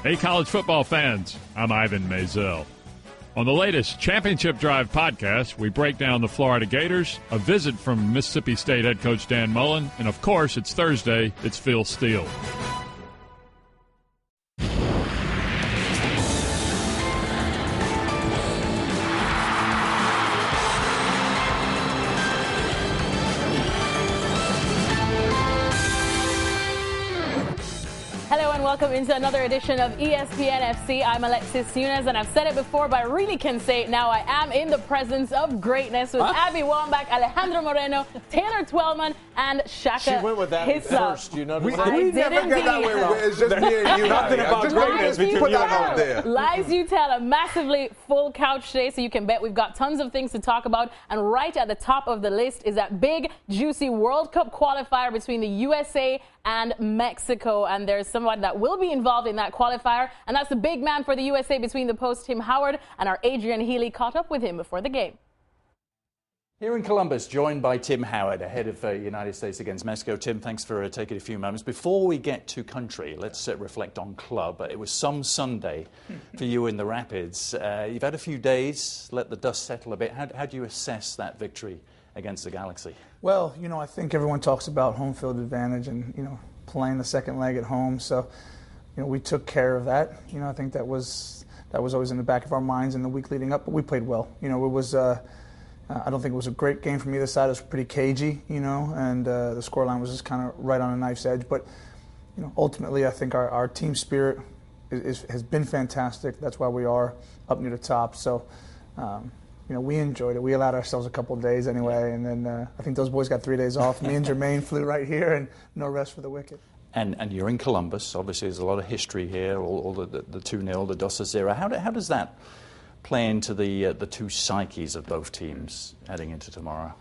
Hey, college football fans, I'm Ivan Maisel. On the latest Championship Drive podcast, we break down the Florida Gators, a visit from Mississippi State head coach Dan Mullen, and of course, it's Thursday, it's Phil Steele. Welcome into another edition of ESPN FC. I'm Alexis Nunes, and I've said it before, but I really can say it now. I am in the presence of greatness with Abby Wambach, Alejandro Moreno, Taylor Twellman, and Shaka. She went with that first, you know. We never get that way. It's just me and you. Nothing about greatness between you and out there. Lies you tell, a massively full couch today, so you can bet we've got tons of things to talk about. And right at the top of the list is that big, juicy World Cup qualifier between the USA and Mexico. And there's someone that will be involved in that qualifier, and that's the big man for the USA between the post, Tim Howard, and our Adrian Healy caught up with him before the game. Here in Columbus, joined by Tim Howard, ahead of United States against Mexico. Tim, thanks for taking a few moments. Before we get to country, let's reflect on club. It was some Sunday for you in the Rapids. You've had a few days, let the dust settle a bit. How do you assess that victory against the Galaxy? Well, I think everyone talks about home field advantage and, playing the second leg at home. So, we took care of that. I think that was always in the back of our minds in the week leading up, but we played well. It was, I don't think it was a great game from either side. It was pretty cagey, and the scoreline was just kind of right on a knife's edge. But, ultimately I think our team spirit has been fantastic. That's why we are up near the top. So, we enjoyed it. We allowed ourselves a couple of days anyway, and then I think those boys got 3 days off. Me and Jermaine flew right here, and no rest for the wicked. And you're in Columbus. Obviously, there's a lot of history here, all the 2-0, the Dust 0. How does that play into the two psyches of both teams heading into tomorrow?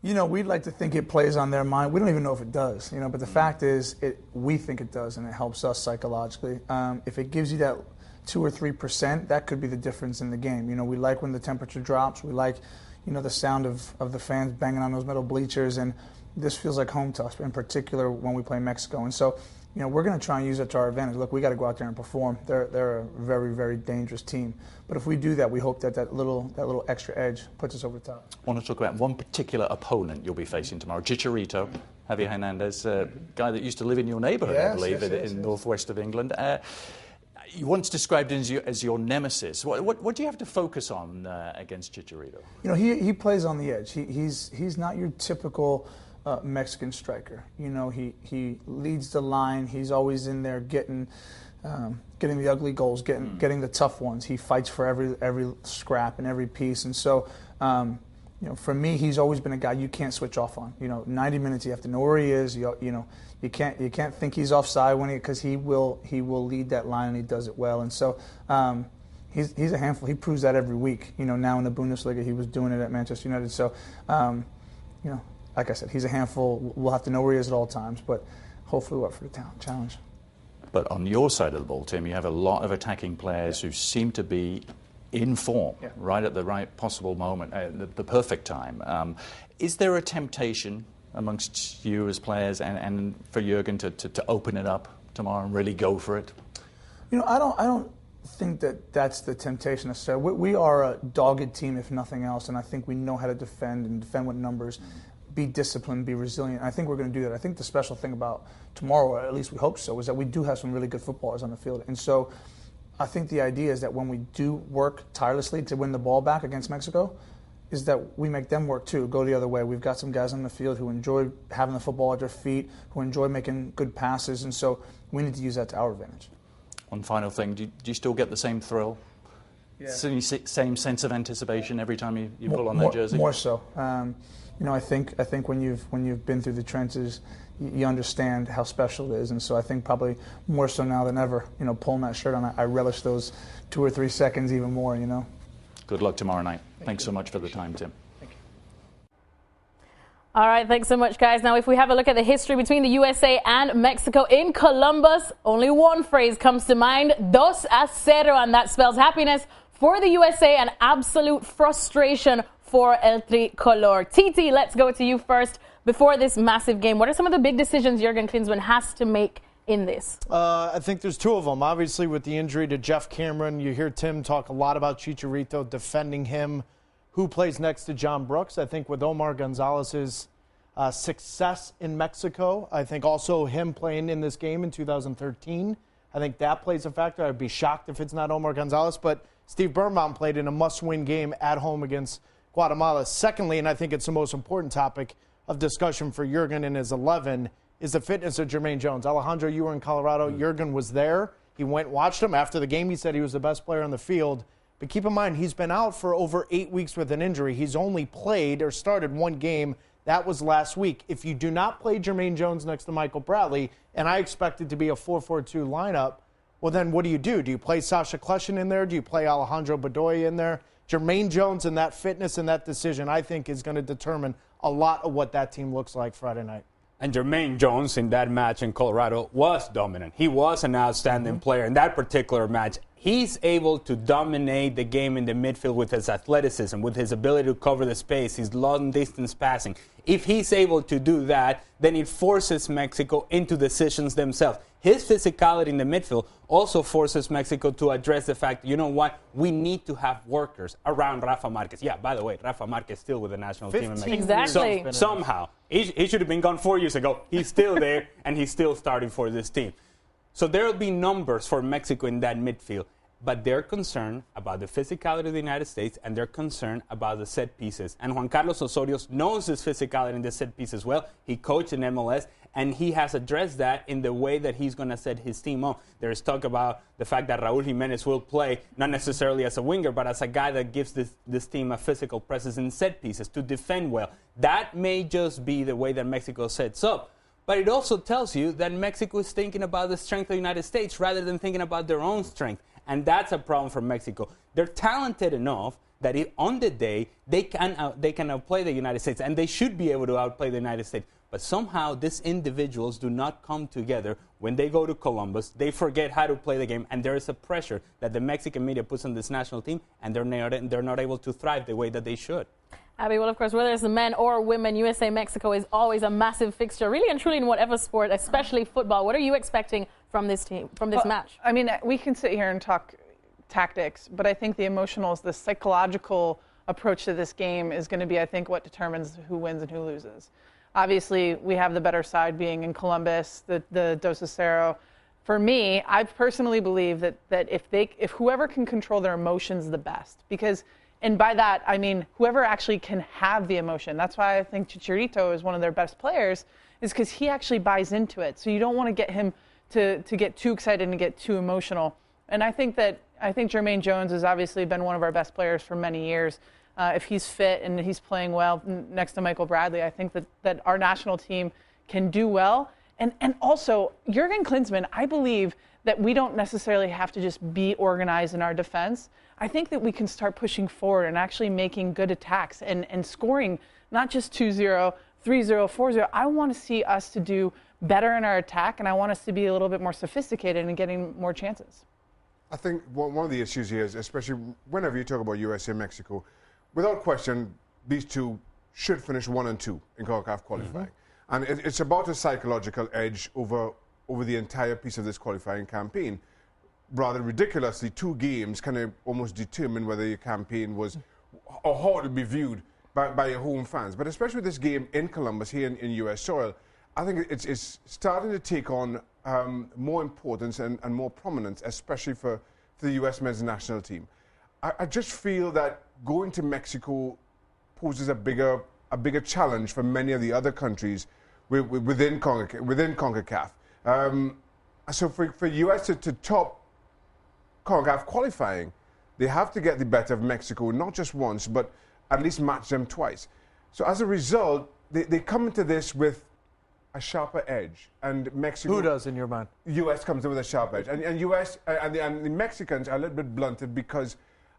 We'd like to think it plays on their mind. We don't even know if it does, but the fact is we think it does, and it helps us psychologically. If it gives you that 2 or 3%, that could be the difference in the game. We like when the temperature drops. We like, the sound of the fans banging on those metal bleachers, and this feels like home to us, in particular when we play Mexico. And so, we're going to try and use it to our advantage. Look, we got to go out there and perform. They're a very, very dangerous team. But if we do that, we hope that little extra edge puts us over the top. I want to talk about one particular opponent you'll be facing tomorrow, Chicharito, Javier Hernandez, a guy that used to live in your neighbourhood, I believe, in northwest of England. You once described him as your nemesis. What do you have to focus on against Chicharito? He plays on the edge. He's not your typical Mexican striker. He leads the line. He's always in there getting the ugly goals, getting the tough ones. He fights for every scrap and every piece. And so, for me, he's always been a guy you can't switch off on. 90 minutes you have to know where he is. You can't think he's offside because he will lead that line, and he does it well. And so he's a handful. He proves that every week. Now in the Bundesliga, he was doing it at Manchester United. So like I said, he's a handful. We'll have to know where he is at all times, but hopefully we're up for the challenge. But on your side of the ball, Tim, you have a lot of attacking players who seem to be in form, right at the right possible moment, the perfect time. Is there a temptation amongst you as players and for Jurgen to open it up tomorrow and really go for it? I don't think that's the temptation necessarily. We are a dogged team, if nothing else, and I think we know how to defend with numbers. Be disciplined, be resilient. I think we're going to do that. I think the special thing about tomorrow, or at least we hope so, is that we do have some really good footballers on the field. And so I think the idea is that when we do work tirelessly to win the ball back against Mexico, is that we make them work too, go the other way. We've got some guys on the field who enjoy having the football at their feet, who enjoy making good passes, and so we need to use that to our advantage. One final thing, do you still get the same thrill? Yeah. Same sense of anticipation every time you pull on that jersey? More so. I think when you've been through the trenches, you understand how special it is, and so I think probably more so now than ever, pulling that shirt on, I relish those 2 or 3 seconds even more, Good luck tomorrow night. Thanks so much for the time, Tim. Thank you. All right, thanks so much, guys. Now, if we have a look at the history between the USA and Mexico in Columbus, only one phrase comes to mind, 2-0, and that spells happiness for the USA and absolute frustration for El Tricolor. Titi, let's go to you first. Before this massive game, what are some of the big decisions Jurgen Klinsmann has to make in this? I think there's two of them. Obviously, with the injury to Jeff Cameron, you hear Tim talk a lot about Chicharito defending him. Who plays next to John Brooks? I think with Omar Gonzalez's success in Mexico, I think also him playing in this game in 2013, I think that plays a factor. I'd be shocked if it's not Omar Gonzalez, but Steve Birnbaum played in a must-win game at home against Guatemala. Secondly, and I think it's the most important topic of discussion for Jurgen and his 11, is the fitness of Jermaine Jones. Alejandro, you were in Colorado. Jurgen was there. He went and watched him. After the game, he said he was the best player on the field. But keep in mind, he's been out for over 8 weeks with an injury. He's only played or started one game. That was last week. If you do not play Jermaine Jones next to Michael Bradley, and I expect it to be a 4-4-2 lineup, well, then what do you do? Do you play Sasha Kleshin in there? Do you play Alejandro Bedoya in there? Jermaine Jones and that fitness and that decision, I think, is going to determine a lot of what that team looks like Friday night. And Jermaine Jones in that match in Colorado was dominant. He was an outstanding player in that particular match. He's able to dominate the game in the midfield with his athleticism, with his ability to cover the space, his long-distance passing. If he's able to do that, then it forces Mexico into decisions themselves. His physicality in the midfield also forces Mexico to address the fact, you know what, we need to have workers around Rafa Marquez. Yeah, by the way, Rafa Marquez still with the national team in Mexico. Exactly. Somehow. He should have been gone 4 years ago. He's still there, and he's still starting for this team. So there will be numbers for Mexico in that midfield. But they're concerned about the physicality of the United States, and they're concerned about the set pieces. And Juan Carlos Osorio knows this physicality in the set pieces well. He coached in MLS, and he has addressed that in the way that he's going to set his team up. There's talk about the fact that Raul Jimenez will play, not necessarily as a winger, but as a guy that gives this team a physical presence in set pieces to defend well. That may just be the way that Mexico sets up. But it also tells you that Mexico is thinking about the strength of the United States rather than thinking about their own strength. And that's a problem for Mexico. They're talented enough that on the day, they can outplay the United States, and they should be able to outplay the United States. But somehow, these individuals do not come together. When they go to Columbus, they forget how to play the game, and there is a pressure that the Mexican media puts on this national team, and they're not able to thrive the way that they should. Abby, well, of course, whether it's the men or women, USA-Mexico is always a massive fixture, really and truly in whatever sport, especially football. What are you expecting from this team, from this match? I mean, we can sit here and talk tactics, but I think the emotionals, the psychological approach to this game is going to be, I think, what determines who wins and who loses. Obviously, we have the better side being in Columbus, the Dos a Cero. For me, I personally believe that if whoever can control their emotions the best, because, and by that, I mean whoever actually can have the emotion. That's why I think Chicharito is one of their best players, is because he actually buys into it. So you don't want to get him to get too excited and get too emotional. And I think Jermaine Jones has obviously been one of our best players for many years. If he's fit and he's playing well next to Michael Bradley, I think that our national team can do well. And also, Jurgen Klinsmann, I believe that we don't necessarily have to just be organized in our defense. I think that we can start pushing forward and actually making good attacks and scoring not just 2-0, 3-0, 4-0. I want to see us to do better in our attack, and I want us to be a little bit more sophisticated in getting more chances. I think one of the issues here is, especially whenever you talk about USA and Mexico, without question, these two should finish 1 and 2 in CONCACAF qualifying. And it's about a psychological edge over the entire piece of this qualifying campaign. Rather ridiculously, 2 games kind of almost determine whether your campaign was, or how it would be viewed by your home fans. But especially with this game in Columbus, here in U.S. soil, I think it's starting to take on more importance and more prominence, especially for the U.S. men's national team. I just feel that going to Mexico poses a bigger challenge for many of the other countries within CONCACAF. So for U.S. to top CONCACAF qualifying, they have to get the better of Mexico, not just once, but at least match them twice. So as a result, they come into this with a sharper edge, and Mexico. Who does in your mind? U.S. comes in with a sharp edge, and U.S. and the Mexicans are a little bit blunted because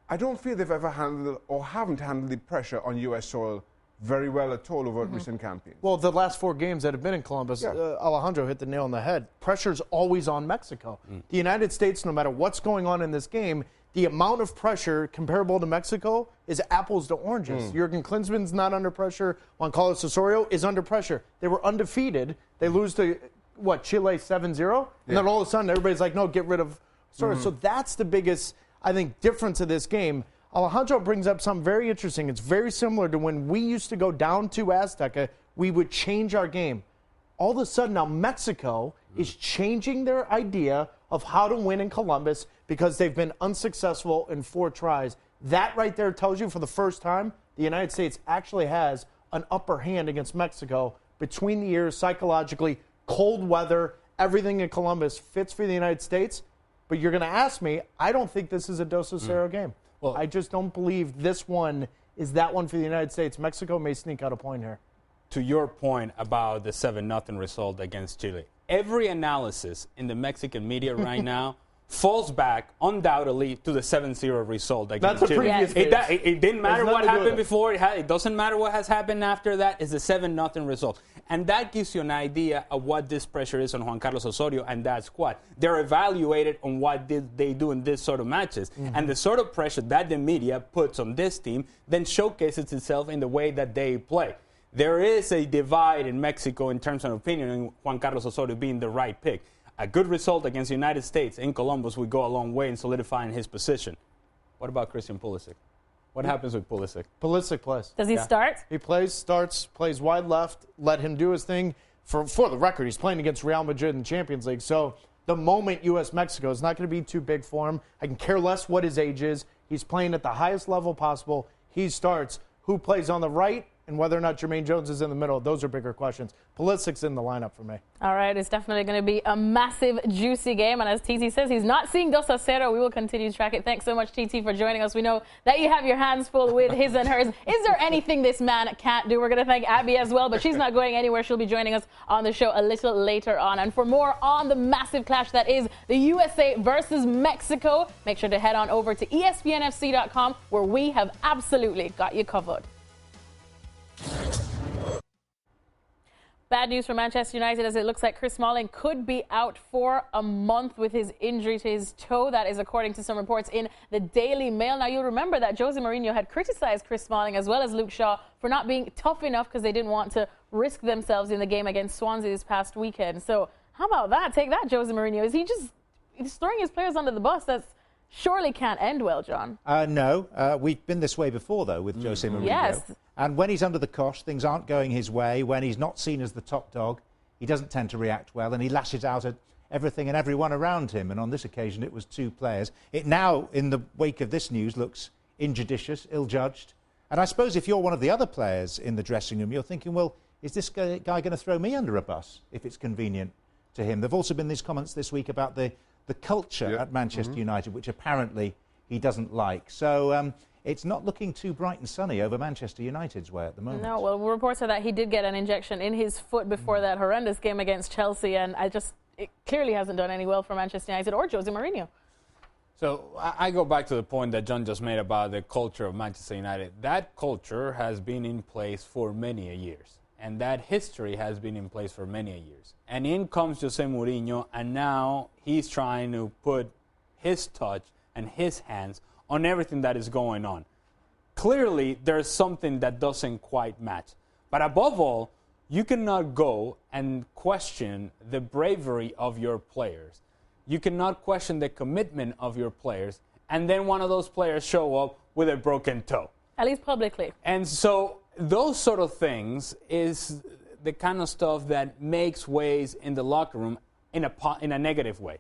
I don't feel they've ever handled or haven't handled the pressure on U.S. soil very well at all over recent campaigns. Well, the last 4 games that have been in Columbus, Alejandro hit the nail on the head. Pressure's always on Mexico. The United States, no matter what's going on in this game, the amount of pressure comparable to Mexico is apples to oranges. Jurgen Klinsmann's not under pressure. Juan Carlos Osorio is under pressure. They were undefeated. They lose to Chile 7-0? And then all of a sudden, everybody's like, no, get rid of Suarez. So that's the biggest, I think, difference of this game. Alejandro brings up something very interesting. It's very similar to when we used to go down to Azteca, we would change our game. All of a sudden, now Mexico is changing their idea of how to win in Columbus because they've been unsuccessful in 4 tries. That right there tells you for the first time the United States actually has an upper hand against Mexico between the years, psychologically, cold weather, everything in Columbus fits for the United States. But you're going to ask me, I don't think this is a Dos a Cero game. Well, I just don't believe this one is that one for the United States. Mexico may sneak out a point here. To your point about the 7-0 result against Chile, every analysis in the Mexican media right now falls back undoubtedly to the 7-0 result against Chile. Previous it didn't matter what happened before. It doesn't matter what has happened after that. It's the 7-0 result. And that gives you an idea of what this pressure is on Juan Carlos Osorio and that squad. They're evaluated on what did they do in this sort of matches. And the sort of pressure that the media puts on this team then showcases itself in the way that they play. There is a divide in Mexico in terms of opinion on Juan Carlos Osorio being the right pick. A good result against the United States in Columbus would go a long way in solidifying his position. What about Christian Pulisic? What happens with Pulisic? Pulisic plays. Does he start? He plays wide left, let him do his thing. For the record, he's playing against Real Madrid in the Champions League. So the moment U.S.-Mexico is not going to be too big for him. I can care less what his age is. He's playing at the highest level possible. He starts. Who plays on the right? And whether or not Jermaine Jones is in the middle, those are bigger questions. Pulisic's in the lineup for me. All right, it's definitely going to be a massive, juicy game. And as TT says, he's not seeing Dos a Cero. We will continue to track it. Thanks so much, TT, for joining us. We know that you have your hands full with his and hers. Is there anything this man can't do? We're going to thank Abby as well, but she's not going anywhere. She'll be joining us on the show a little later on. And for more on the massive clash that is the USA versus Mexico, make sure to head on over to ESPNFC.com, where we have absolutely got you covered. Bad news for Manchester United, as it looks like Chris Smalling could be out for a month with his injury to his toe. That is according to some reports in the Daily Mail. Now, you'll remember that Jose Mourinho had criticized Chris Smalling as well as Luke Shaw for not being tough enough because they didn't want to risk themselves in the game against Swansea this past weekend. So how about that? Take that, Jose Mourinho. Is he just throwing his players under the bus? That's surely can't end well, John. No. We've been this way before, though, with Jose Mourinho. Yes. And when he's under the cosh, things aren't going his way. When he's not seen as the top dog, he doesn't tend to react well, and he lashes out at everything and everyone around him. And on this occasion, it was 2 players. It now, in the wake of this news, looks injudicious, ill-judged. And I suppose if you're one of the other players in the dressing room, you're thinking, well, is this guy going to throw me under a bus if it's convenient to him? There have also been these comments this week about the culture at Manchester United, which apparently he doesn't like. So it's not looking too bright and sunny over Manchester United's way at the moment. No, well, reports are that he did get an injection in his foot before that horrendous game against Chelsea, and it clearly hasn't done any well for Manchester United or Jose Mourinho. So I go back to the point that John just made about the culture of Manchester United. That culture has been in place for many years, and that history has been in place for many years. And in comes Jose Mourinho, and now he's trying to put his touch and his hands on everything that is going on. Clearly, there's something that doesn't quite match. But above all, you cannot go and question the bravery of your players. You cannot question the commitment of your players, and then one of those players show up with a broken toe. At least publicly. And so those sort of things is the kind of stuff that makes waves in the locker room in a negative way.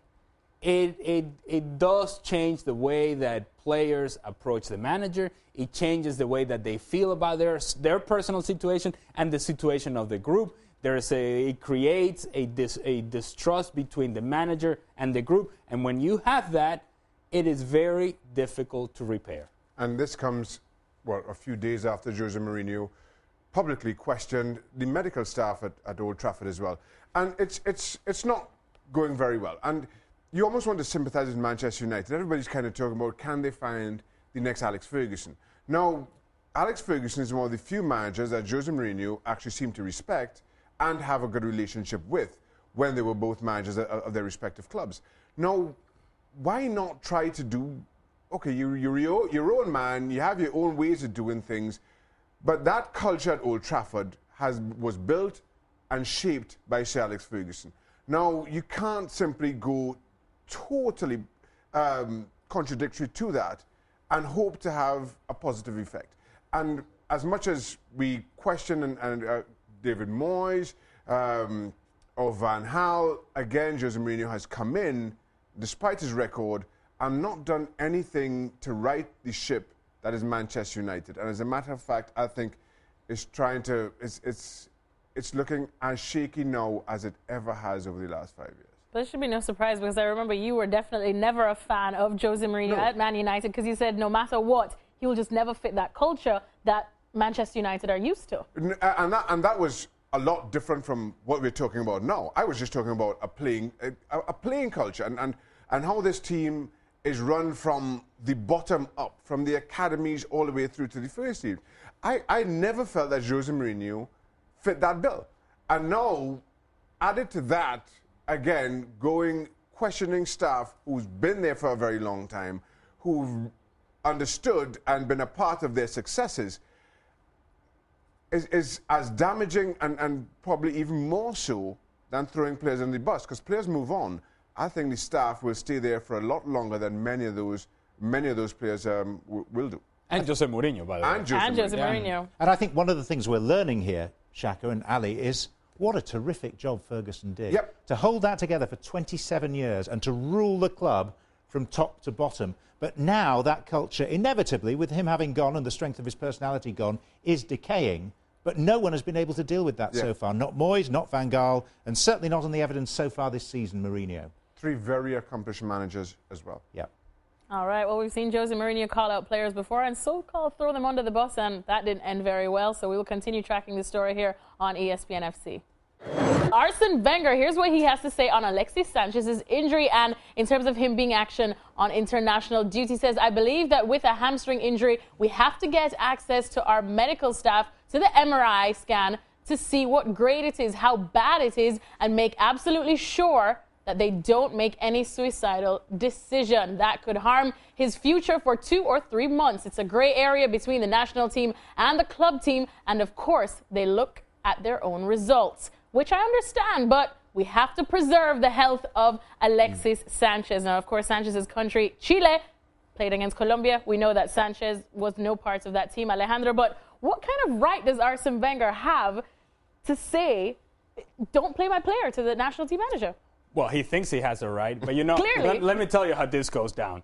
It does change the way that players approach the manager. It changes the way that they feel about their personal situation and the situation of the group. It creates a distrust between the manager and the group. And when you have that, it is very difficult to repair. And this comes, a few days after Jose Mourinho publicly questioned the medical staff at Old Trafford as well. And it's not going very well. And you almost want to sympathise with Manchester United. Everybody's kind of talking about, can they find the next Alex Ferguson? Now, Alex Ferguson is one of the few managers that Jose Mourinho actually seemed to respect and have a good relationship with when they were both managers of their respective clubs. Now, why not try to do, okay, you're your own man, you have your own ways of doing things, but that culture at Old Trafford was built and shaped by Sir Alex Ferguson. Now, you can't simply go totally contradictory to that and hope to have a positive effect. And as much as we question and David Moyes or Van Gaal, again, Jose Mourinho has come in, despite his record, and not done anything to right the ship that is Manchester United. And as a matter of fact, I think it's looking as shaky now as it ever has over the last 5 years. But it should be no surprise, because I remember you were definitely never a fan of Jose Mourinho at Man United, because you said no matter what, he will just never fit that culture that Manchester United are used to. And that was a lot different from what we're talking about now. I was just talking about a playing culture and how this team is run from the bottom up, from the academies all the way through to the first team. I never felt that Jose Mourinho fit that bill. And now, added to that, again, questioning staff who's been there for a very long time, who've understood and been a part of their successes, is as damaging and probably even more so than throwing players on the bus, because players move on. I think the staff will stay there for a lot longer than many of those players will do. And Jose Mourinho, by the way. And Jose Mourinho. And I think one of the things we're learning here, Shaka and Ali, is what a terrific job Ferguson did. Yep. To hold that together for 27 years and to rule the club from top to bottom. But now that culture, inevitably, with him having gone and the strength of his personality gone, is decaying. But no one has been able to deal with that so far. Not Moyes, not Van Gaal, and certainly not on the evidence so far this season, Mourinho. 3 very accomplished managers as well. Yeah. All right, well, we've seen Jose Mourinho call out players before and so-called throw them under the bus, and that didn't end very well. So we will continue tracking this story here on ESPN FC. Arsene Wenger, here's what he has to say on Alexis Sanchez's injury and in terms of him being action on international duty. He says, I believe that with a hamstring injury, we have to get access to our medical staff to the MRI scan to see what grade it is, how bad it is, and make absolutely sure that they don't make any suicidal decision that could harm his future for 2 or 3 months. It's a gray area between the national team and the club team, and of course, they look at their own results, which I understand, but we have to preserve the health of Alexis Sanchez. Now, of course, Sanchez's country, Chile, played against Colombia. We know that Sanchez was no part of that team, Alejandro, but what kind of right does Arsene Wenger have to say, don't play my player to the national team manager? Well, he thinks he has a right, but you know, let me tell you how this goes down.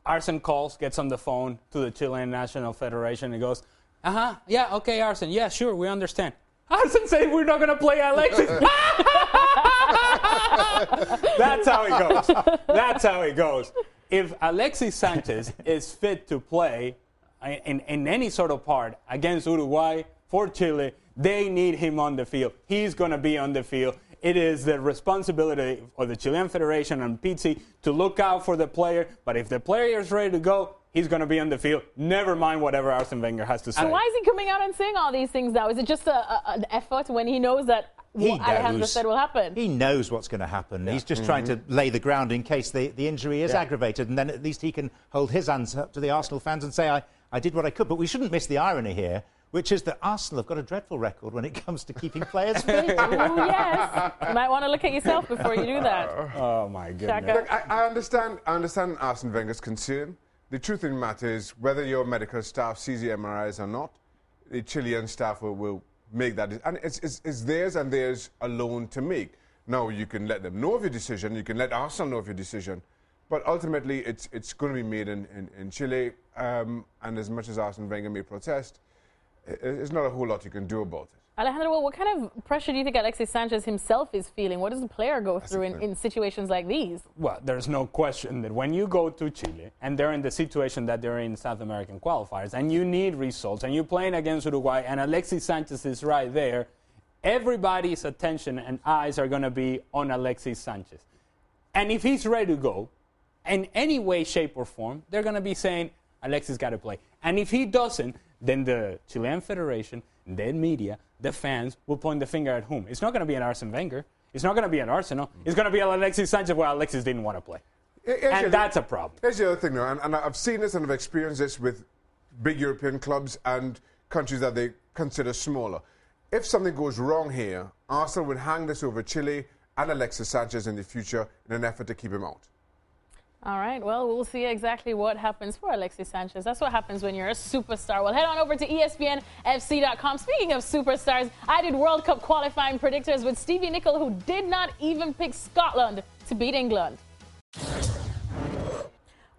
Arsene calls, gets on the phone to the Chilean National Federation and goes, yeah, okay, Arsene, yeah, sure, we understand. Arsene said we're not going to play Alexis. That's how it goes. That's how it goes. If Alexis Sanchez is fit to play in any sort of part against Uruguay, for Chile, they need him on the field. He's going to be on the field. It is the responsibility of the Chilean Federation and PT to look out for the player. But if the player is ready to go, he's going to be on the field. Never mind whatever Arsene Wenger has to say. And why is he coming out and saying all these things now? Is it just an effort when he knows that what Alejandro said will happen? He knows what's going to happen. Yeah. He's just trying to lay the ground in case the injury is aggravated. And then at least he can hold his hands up to the Arsenal fans and say, I did what I could. But we shouldn't miss the irony here, which is that Arsenal have got a dreadful record when it comes to keeping players fit. Oh, yes. You might want to look at yourself before you do that. Oh, my goodness. Look, I understand Arsene Wenger's concern. The truth of the matter is, whether your medical staff sees the MRIs or not, the Chilean staff will make that. And it's theirs and theirs alone to make. Now, you can let them know of your decision. You can let Arsenal know of your decision. But ultimately, it's going to be made in Chile. And as much as Arsene Wenger may protest, there's not a whole lot you can do about it. Alejandro, well, what kind of pressure do you think Alexis Sanchez himself is feeling? What does the player go through in situations like these? Well, there's no question that when you go to Chile and they're in the situation that they're in South American qualifiers and you need results and you're playing against Uruguay and Alexis Sanchez is right there, everybody's attention and eyes are going to be on Alexis Sanchez. And if he's ready to go, in any way, shape, or form, they're going to be saying, Alexis got to play. And if he doesn't, then the Chilean Federation, the media, the fans will point the finger at whom? It's not going to be an Arsene Wenger. It's not going to be an Arsenal. It's going to be Alexis Sanchez, where Alexis didn't want to play. And that's a problem. Here's the other thing, though, and I've seen this and I've experienced this with big European clubs and countries that they consider smaller. If something goes wrong here, Arsenal would hang this over Chile and Alexis Sanchez in the future in an effort to keep him out. All right, well, we'll see exactly what happens for Alexis Sanchez. That's what happens when you're a superstar. Well, head on over to ESPNFC.com. Speaking of superstars, I did World Cup qualifying predictors with Stevie Nicol, who did not even pick Scotland to beat England.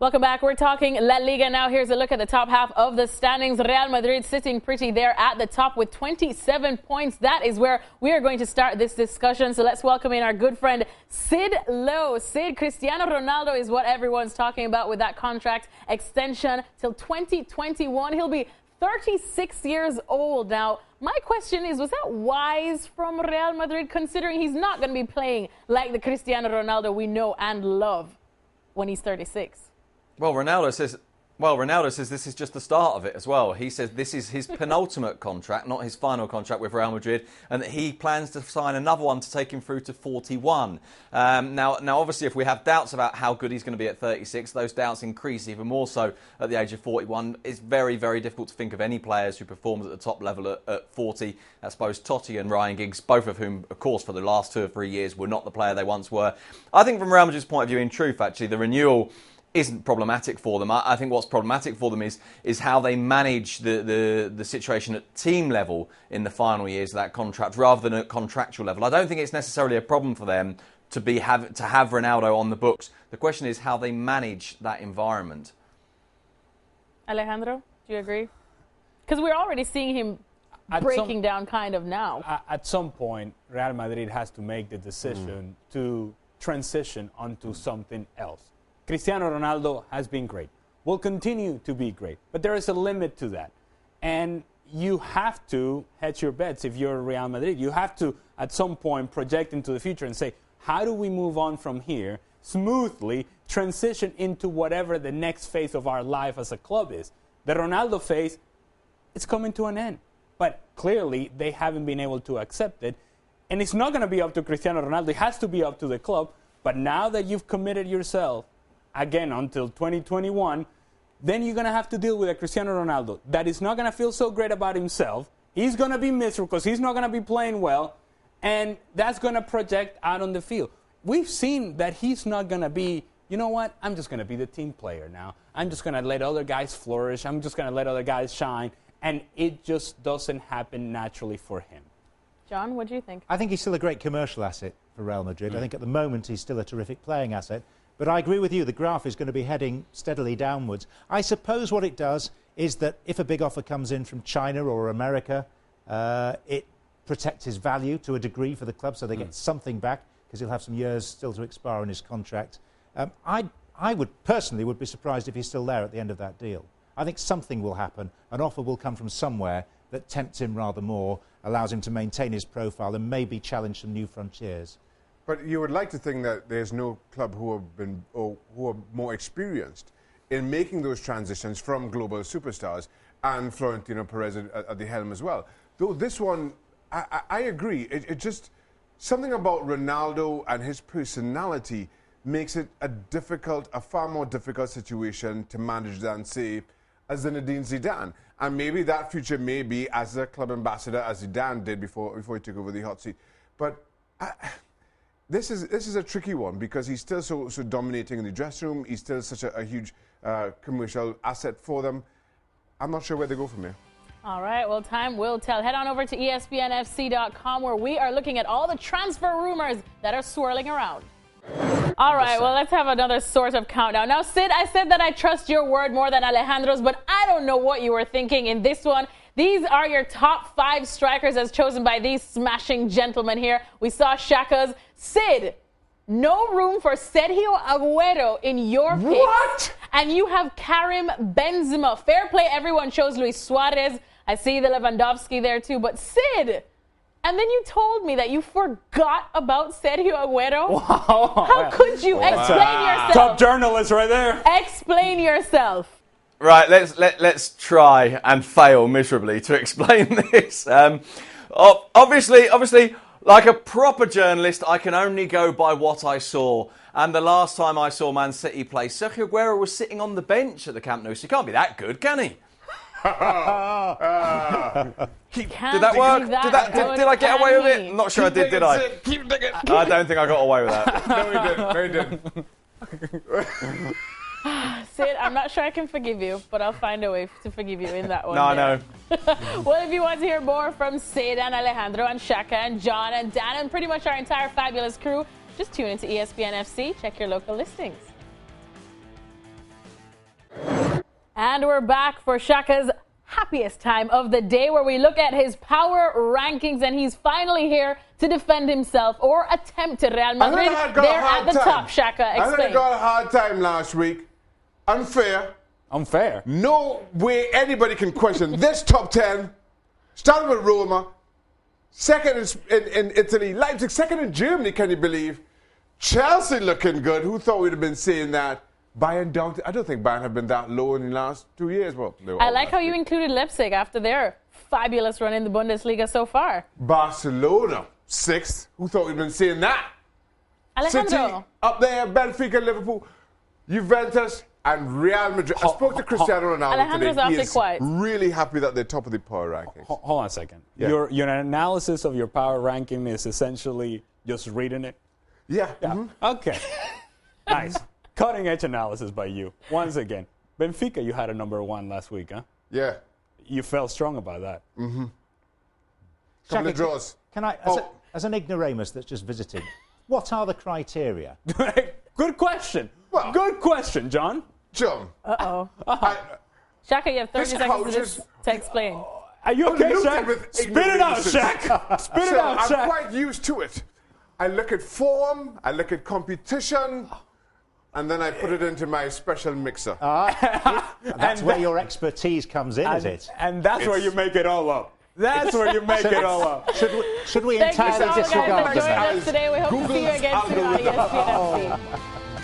Welcome back. We're talking La Liga now. Here's a look at the top half of the standings. Real Madrid sitting pretty there at the top with 27 points. That is where we are going to start this discussion. So let's welcome in our good friend Sid Lowe. Sid, Cristiano Ronaldo is what everyone's talking about with that contract extension till 2021. He'll be 36 years old now. My question is, was that wise from Real Madrid, considering he's not going to be playing like the Cristiano Ronaldo we know and love when he's 36? Well, Ronaldo says this is just the start of it as well. He says this is his penultimate contract, not his final contract with Real Madrid, and that he plans to sign another one to take him through to 41. Now, obviously, if we have doubts about how good he's going to be at 36, those doubts increase even more so at the age of 41. It's very, very difficult to think of any players who performed at the top level at 40. I suppose Totti and Ryan Giggs, both of whom, of course, for the last 2 or 3 years were not the player they once were. I think from Real Madrid's point of view, in truth, actually, the renewal isn't problematic for them. I think what's problematic for them is how they manage the situation at team level in the final years of that contract rather than at contractual level. I don't think it's necessarily a problem for them to have Ronaldo on the books. The question is how they manage that environment. Alejandro, do you agree? Because we're already seeing him breaking down kind of now. At some point, Real Madrid has to make the decision to transition onto something else. Cristiano Ronaldo has been great, will continue to be great, but there is a limit to that. And you have to hedge your bets if you're Real Madrid. You have to, at some point, project into the future and say, how do we move on from here, smoothly transition into whatever the next phase of our life as a club is? The Ronaldo phase, it's coming to an end. But clearly, they haven't been able to accept it. And it's not going to be up to Cristiano Ronaldo. It has to be up to the club. But now that you've committed yourself, again, until 2021, then you're going to have to deal with a Cristiano Ronaldo that is not going to feel so great about himself. He's going to be miserable because he's not going to be playing well, and that's going to project out on the field. We've seen that he's not going to be, you know what, I'm just going to be the team player now. I'm just going to let other guys flourish. I'm just going to let other guys shine, and it just doesn't happen naturally for him. John, what do you think? I think he's still a great commercial asset for Real Madrid. I think at the moment he's still a terrific playing asset. But I agree with you, the graph is going to be heading steadily downwards. I suppose what it does is that if a big offer comes in from China or America, it protects his value to a degree for the club, so they get something back, because he'll have some years still to expire on his contract. I would personally be surprised if he's still there at the end of that deal. I think something will happen. An offer will come from somewhere that tempts him rather more, allows him to maintain his profile and maybe challenge some new frontiers. But you would like to think that there's no club who are more experienced in making those transitions from global superstars, and Florentino Perez at the helm as well. Though this one, I agree. It just, something about Ronaldo and his personality makes it a far more difficult situation to manage than, say, a Zinedine Zidane. And maybe that future may be as a club ambassador, as Zidane did before he took over the hot seat. But This is a tricky one because he's still so dominating in the dressing room. He's still such a huge commercial asset for them. I'm not sure where they go from here. All right, well, time will tell. Head on over to ESPNFC.com, where we are looking at all the transfer rumors that are swirling around. All right, well, let's have another sort of countdown. Now, Sid, I said that I trust your word more than Alejandro's, but I don't know what you were thinking in this one. These are your top 5 strikers as chosen by these smashing gentlemen here. We saw Shaka's. Sid, no room for Sergio Aguero in your picks. What? And you have Karim Benzema. Fair play, everyone chose Luis Suarez. I see the Lewandowski there too. But Sid, and then you told me that you forgot about Sergio Aguero. Wow. How could you? Explain yourself. Top journalist right there. Explain yourself. Right, let's try and fail miserably to explain this. Obviously, like a proper journalist, I can only go by what I saw. And the last time I saw Man City play, Sergio Aguero was sitting on the bench at the Camp Nou, so he can't be that good, can he? Did that work? Did I get away with it? I'm not sure I did I? Keep digging. I don't think I got away with that. No, he didn't. No, he didn't. Sid, I'm not sure I can forgive you, but I'll find a way to forgive you in that one. No, I know. Well, if you want to hear more from Sid and Alejandro and Shaka and John and Dan and pretty much our entire fabulous crew, just tune into ESPN FC. Check your local listings. And we're back for Shaka's happiest time of the day, where we look at his power rankings, and he's finally here to defend himself or attempt to. Real Madrid, they're at the top. Shaka, explain. I think I got a hard time last week. Unfair. Unfair? No way anybody can question this top 10. Starting with Roma, second in Italy, Leipzig, second in Germany, can you believe? Chelsea looking good. Who thought we'd have been saying that? Bayern down. I don't think Bayern have been that low in the last 2 years. Well, I like how you included Leipzig after their fabulous run in the Bundesliga so far. Barcelona, sixth. Who thought we'd been saying that? Alejandro. City, up there, Benfica, Liverpool, Juventus, and Real Madrid. I spoke to Cristiano Ronaldo Alejandro's today. He awfully is quiet. really happy that they're top of the power rankings. Hold on a second. Yeah. Your analysis of your power ranking is essentially just reading it? Yeah. Okay. Nice. Cutting edge analysis by you. Once again. Benfica, you had a number 1 last week, huh? Yeah. You felt strong about that. Mm-hmm. Couple of draws. Can I, as an ignoramus that's just visited, what are the criteria? Good question. Well, good question, John. John. Uh-oh. Shaka, you have 30 seconds to explain. Are you okay, Shaq? Spit it out, Shaq. Spit it out, Shaq. I'm quite used to it. I look at form, I look at competition, and then I put it into my special mixer. That's where your expertise comes in, is it? And that's where you make it all up. That's where you make it all up. Should we Thank entirely you so disregard much for joining us today. We hope to see you again soon on ESPN FC.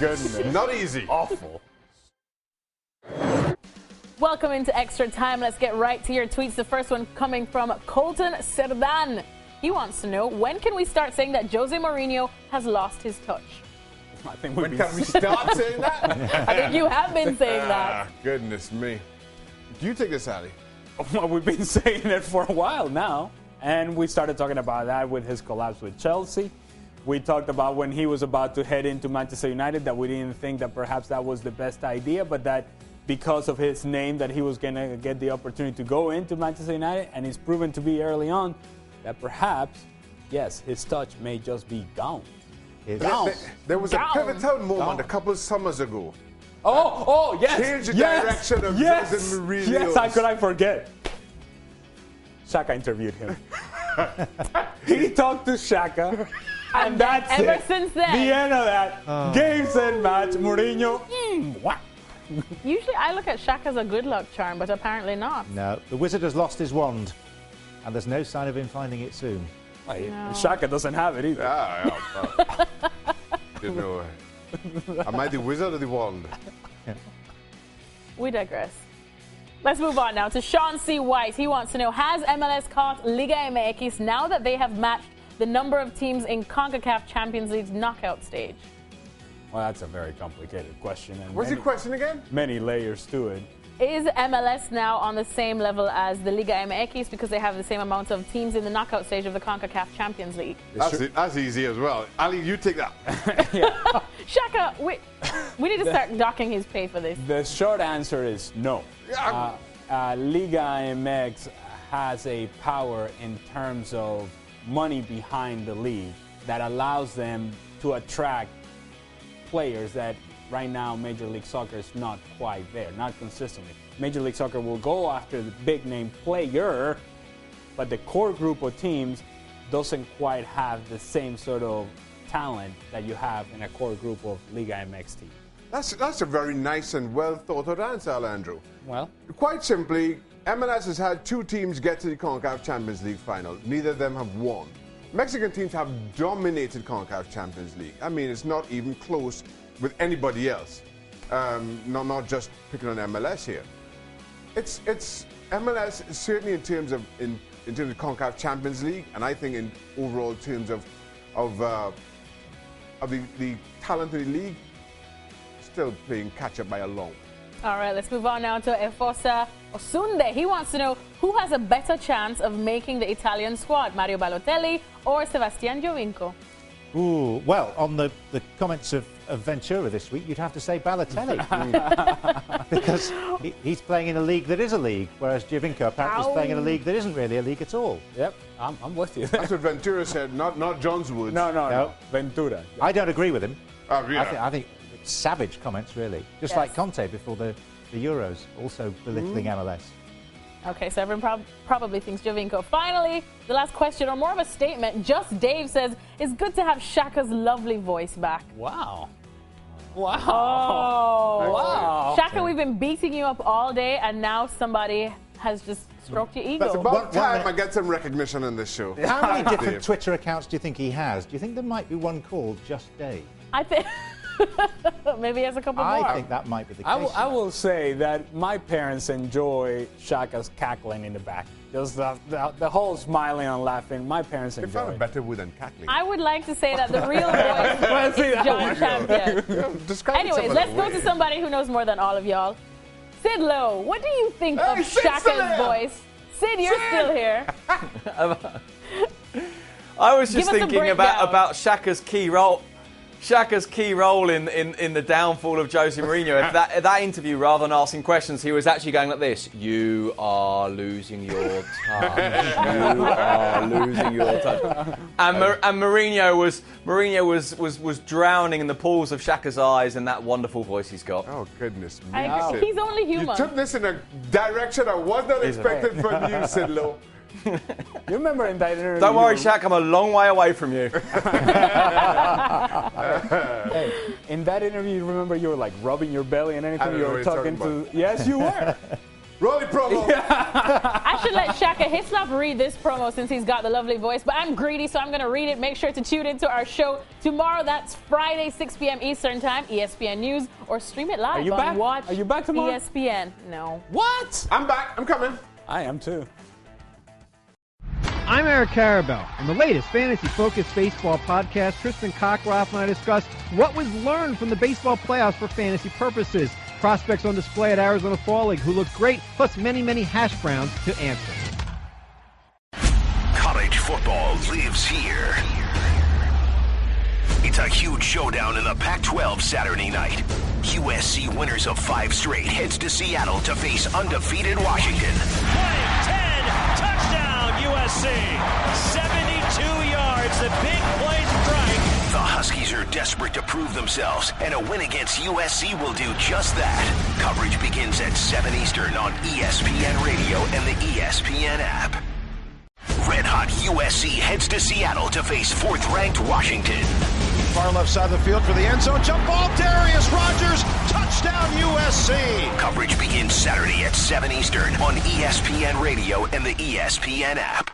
Goodness. Not easy. Awful. Welcome into Extra Time. Let's get right to your tweets. The first one coming from Colton Serdan. He wants to know, when can we start saying that Jose Mourinho has lost his touch? I think when can we start saying that? I think you have been saying that. Goodness me. Do you take this, Ali? Well, we've been saying it for a while now. And we started talking about that with his collapse with Chelsea. We talked about when he was about to head into Manchester United that we didn't think that perhaps that was the best idea, but that because of his name that he was going to get the opportunity to go into Manchester United, and it's proven to be early on that perhaps, yes, his touch may just be gone. There was a pivotal moment a couple of summers ago. Oh, yes. Change the direction of Jose Mourinho. Yes, how could I forget? Shaka interviewed him. He talked to Shaka, and that's ever it. Since then. The end of that. Game, set, match. Mourinho. What? Usually I look at Shaka as a good luck charm, but apparently not. No, the wizard has lost his wand, and there's no sign of him finding it soon. No. Shaka doesn't have it either. You know, am I the wizard or the wand? We digress. Let's move on now to Sean C. White. He wants to know, has MLS caught Liga MX now that they have matched the number of teams in CONCACAF Champions League's knockout stage? Well, that's a very complicated question. And What's the question again? Many layers to it. Is MLS now on the same level as the Liga MX because they have the same amount of teams in the knockout stage of the CONCACAF Champions League? That's easy as well. Ali, you take that. Shaka, we need to start docking his pay for this. The short answer is no. Liga MX has a power in terms of money behind the league that allows them to attract players that right now Major League Soccer is not quite there, not consistently. Major League Soccer will go after the big name player, but the core group of teams doesn't quite have the same sort of talent that you have in a core group of Liga MX team. That's a very nice and well thought out answer, Alejandro. Well, quite simply, MLS has had 2 teams get to the CONCACAF Champions League final. Neither of them have won. Mexican teams have dominated CONCACAF Champions League. I mean, it's not even close with anybody else. Not just picking on MLS here. It's MLS certainly in terms of CONCACAF Champions League, and I think in overall terms of the talent of the league, still playing catch up by a long. All right, let's move on now to Efosa Osunde. He wants to know who has a better chance of making the Italian squad, Mario Balotelli or Sebastian Giovinco? Ooh, well, on the comments of Ventura this week, you'd have to say Balotelli. Because he's playing in a league that is a league, whereas Giovinco apparently is playing in a league that isn't really a league at all. Yep, I'm with you. That's what Ventura said, not John's Woods. No. Ventura. I don't agree with him. Yeah. I think it's savage comments, really. Just like Conte before the Euros, also belittling MLS. Okay, so everyone probably thinks Giovinco. Finally, the last question, or more of a statement. Just Dave says, it's good to have Shaka's lovely voice back. Wow. Oh. Wow. Shaka, we've been beating you up all day, and now somebody has just stroked your ego. That's about time I get some recognition on this show. How many different Twitter accounts do you think he has? Do you think there might be one called Just Dave? I think... Maybe he has a couple more. I think that might be the case. I will say that my parents enjoy Shaka's cackling in the back. Just the whole smiling and laughing. My parents enjoy it. They found a better word than cackling. I would like to say that the real voice is John Champion. Anyways, let's go to somebody who knows more than all of y'all. Sid Lowe, what do you think of Shaka's voice? Sid, you're still here. I was just thinking about Shaka's key role. Shaka's key role in the downfall of Jose Mourinho. That interview, rather than asking questions, he was actually going like this: "You are losing your touch. You are losing your touch." And Mourinho was drowning in the pools of Shaka's eyes and that wonderful voice he's got. Oh goodness me! He's only human. You took this in a direction I was not expecting from you, Sid Lowe. You remember in that interview? Don't worry, Shaq, I'm a long way away from you. Hey, in that interview, you remember you were like rubbing your belly and anything you were talking to? Yes, you were. Rolly promo. I should let Shaka Hislop read this promo since he's got the lovely voice, but I'm greedy, so I'm going to read it. Make sure to tune into our show tomorrow. That's Friday, 6 p.m. Eastern Time, ESPN News, or stream it live on Watch. Are you back tomorrow? ESPN. No. What? I'm back. I'm coming. I am too. I'm Eric Carabell. On the latest fantasy-focused baseball podcast, Tristan Cockroft and I discussed what was learned from the baseball playoffs for fantasy purposes, prospects on display at Arizona Fall League who looked great, plus many, many hash browns to answer. College football lives here. It's a huge showdown in the Pac-12 Saturday night. USC, winners of 5 straight, heads to Seattle to face undefeated Washington. 10, touchdown USC. 72 yards, the big play strike. The Huskies are desperate to prove themselves, and a win against USC will do just that. Coverage begins at 7 Eastern on ESPN Radio and the ESPN app. Red Hot USC heads to Seattle to face 4th-ranked Washington. Far left side of the field for the end zone. Jump ball, Darius Rogers. Touchdown, USC. Coverage begins Saturday at 7 Eastern on ESPN Radio and the ESPN app.